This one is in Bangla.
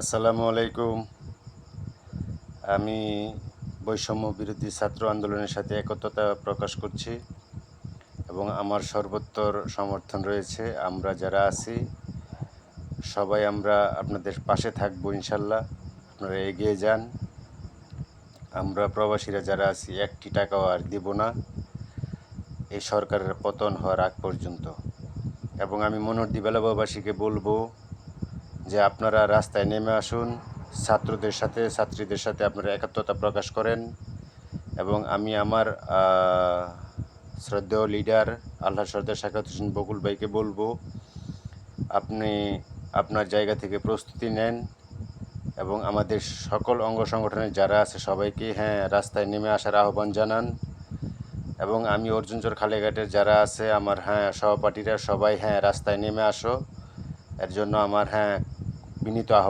আসসালামু আলাইকুম। আমি বৈষম্য বিরোধী ছাত্র আন্দোলনের সাথে একত্রতা প্রকাশ করছি এবং আমার সর্বোত্তর সমর্থন রয়েছে। আমরা যারা আছি সবাই আমরা আপনাদের পাশে থাকবো ইনশাল্লাহ। আপনারা এগিয়ে যান। আমরা প্রবাসীরা যারা আছি একটি টাকাও আর দিব না এই সরকারের পতন হওয়ার আগ পর্যন্ত। এবং আমি মনোহরদী বেলাবাবাসীকে বলবো যে আপনারা রাস্তায় নেমে আসুন, ছাত্রদের সাথে ছাত্রীদের সাথে আপনারা একাত্মতা প্রকাশ করেন। এবং আমি আমার শ্রদ্ধেয় লিডার আল্লাহ সর্দার সাখাওয়াত হোসেন বকুল ভাইকে বলবো আপনি আপনার জায়গা থেকে প্রস্তুতি নেন এবং আমাদের সকল অঙ্গ সংগঠনের যারা আছে সবাইকে রাস্তায় নেমে আসার আহ্বান জানান। এবং আমি অর্জুনচর খালেঘাটের যারা আছে আমার সহপাঠীরা সবাই রাস্তায় নেমে আসো, এর জন্য আমার বিনীত আহ্বান।